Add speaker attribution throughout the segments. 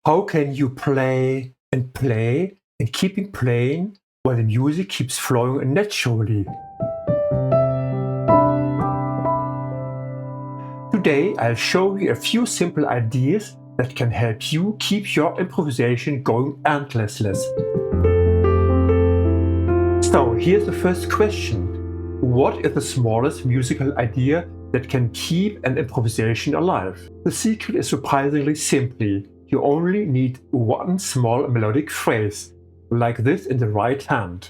Speaker 1: How can you play and keeping playing while the music keeps flowing naturally? Today I'll show you a few simple ideas that can help you keep your improvisation going endlessly. So here's the first question. What is the smallest musical idea that can keep an improvisation alive? The secret is surprisingly simply. You only need one small melodic phrase, like this in the right hand.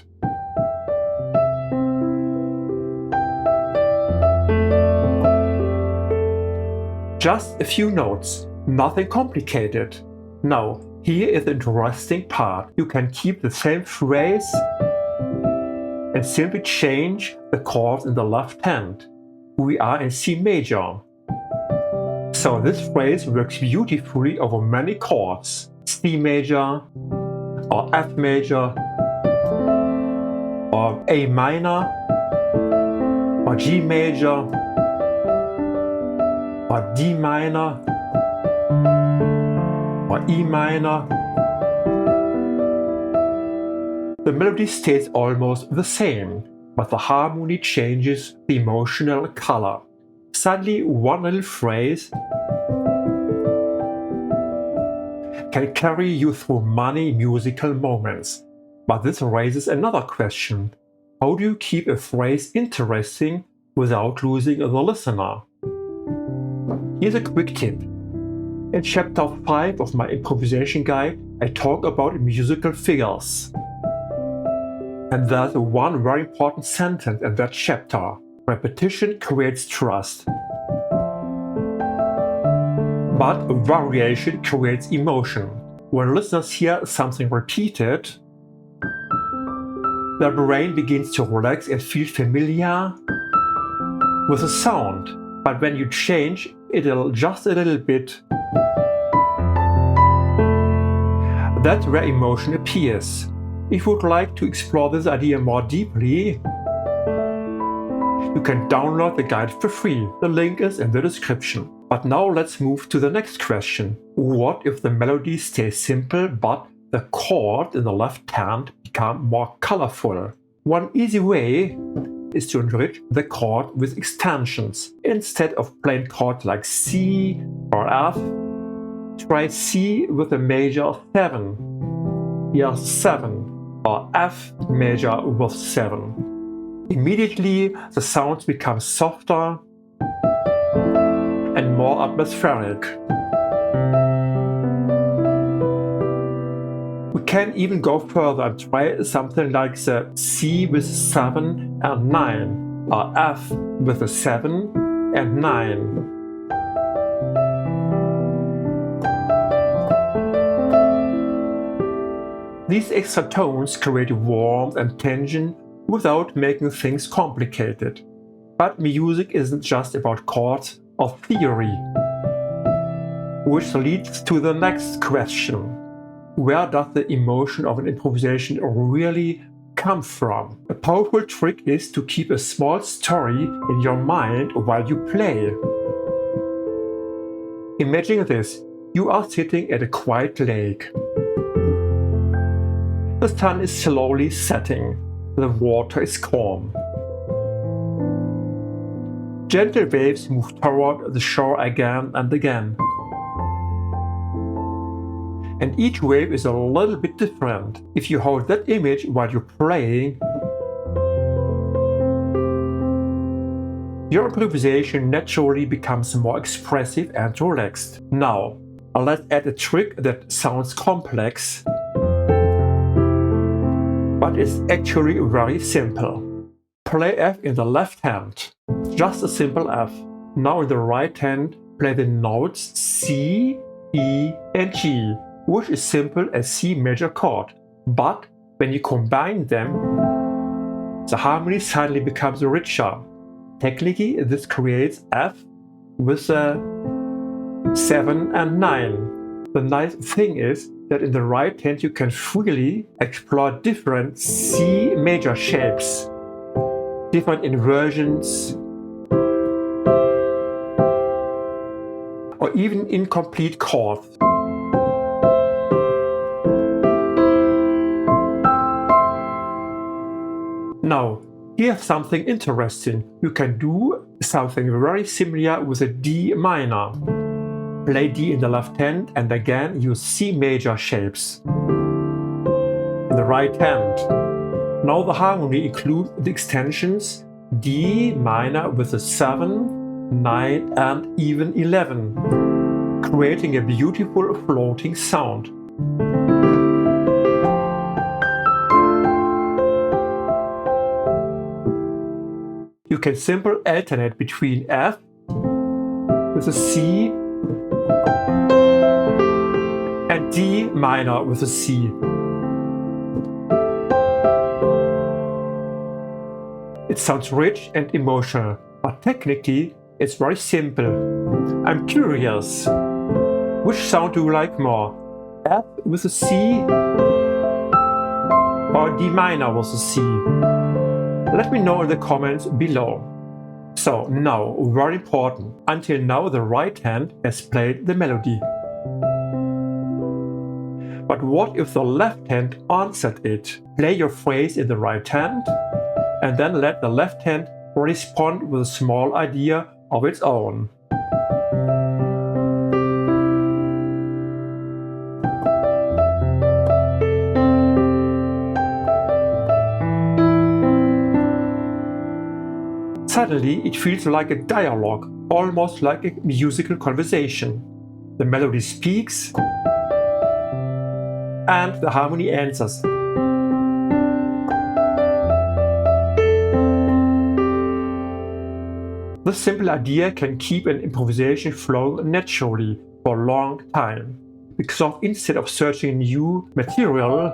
Speaker 1: Just a few notes, nothing complicated. Now, here is the interesting part. You can keep the same phrase and simply change the chords in the left hand. We are in C major. So this phrase works beautifully over many chords. C major, or F major, or A minor, or G major, or D minor, or E minor. The melody stays almost the same, but the harmony changes the emotional color. Suddenly, one little phrase can carry you through many musical moments. But this raises another question. How do you keep a phrase interesting without losing the listener? Here's a quick tip. In chapter 5 of my improvisation guide, I talk about musical figures. And there's one very important sentence in that chapter. Repetition creates trust. But variation creates emotion. When listeners hear something repeated, their brain begins to relax and feel familiar with the sound. But when you change it just a little bit, that's where emotion appears. If you would like to explore this idea more deeply, you can download the guide for free. The link is in the description. But now let's move to the next question. What if the melody stays simple but the chord in the left hand become more colorful? One easy way is to enrich the chord with extensions. Instead of plain chords like C or F, try C with a major 7. Here 7, or F major with 7. Immediately the sounds become softer and more atmospheric. We can even go further and try something like the C with 7 and 9, or F with a 7 and 9. These extra tones create warmth and tension without making things complicated. But music isn't just about chords or theory. Which leads to the next question. Where does the emotion of an improvisation really come from? A powerful trick is to keep a small story in your mind while you play. Imagine this. You are sitting at a quiet lake. The sun is slowly setting. The water is calm. Gentle waves move toward the shore again and again. And each wave is a little bit different. If you hold that image while you're playing, your improvisation naturally becomes more expressive and relaxed. Now, let's add a trick that sounds complex, but it's actually very simple. Play F in the left hand, just a simple F. Now in the right hand, play the notes C, E and G, which is simple as C major chord. But when you combine them, the harmony suddenly becomes richer. Technically, this creates F with a 7 and 9. The nice thing is that in the right hand you can freely explore different C major shapes, different inversions, or even incomplete chords. Here's something interesting. You can do something very similar with a D minor. Play D in the left hand and again use C major shapes in the right hand. Now the harmony includes the extensions D minor with a 7, 9 and even 11, creating a beautiful floating sound. You can simply alternate between F with a C and D minor with a C. It sounds rich and emotional, but technically it's very simple. I'm curious, which sound do you like more? F with a C or D minor with a C? Let me know in the comments below. So now, very important, until now the right hand has played the melody. But what if the left hand answered it? Play your phrase in the right hand and then let the left hand respond with a small idea of its own. Suddenly it feels like a dialogue, almost like a musical conversation. The melody speaks and the harmony answers. This simple idea can keep an improvisation flowing naturally for a long time, because instead of searching new material,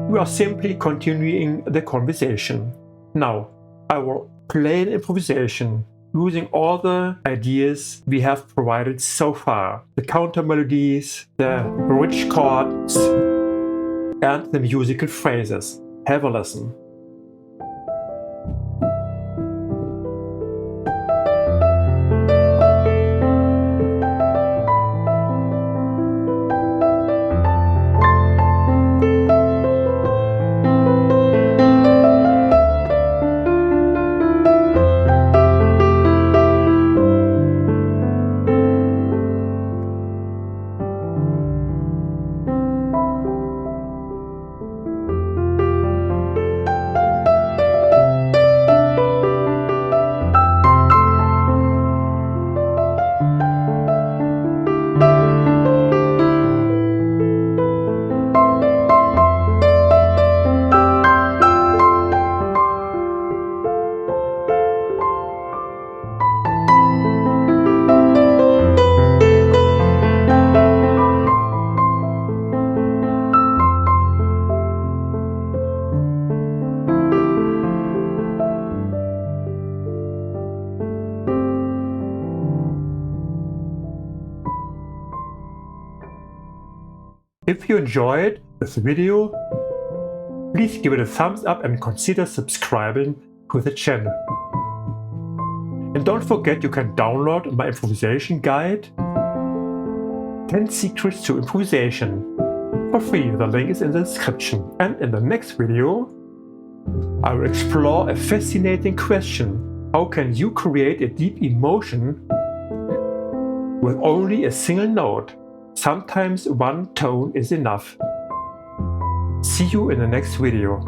Speaker 1: we are simply continuing the conversation. Now, I will play an improvisation using all the ideas we have provided so far, the counter melodies, the rich chords, and the musical phrases. Have a listen. If you enjoyed this video, please give it a thumbs up and consider subscribing to the channel. And don't forget you can download my improvisation guide, 10 Secrets to Improvisation, for free. The link is in the description. And in the next video, I will explore a fascinating question. How can you create a deep emotion with only a single note? Sometimes one tone is enough. See you in the next video.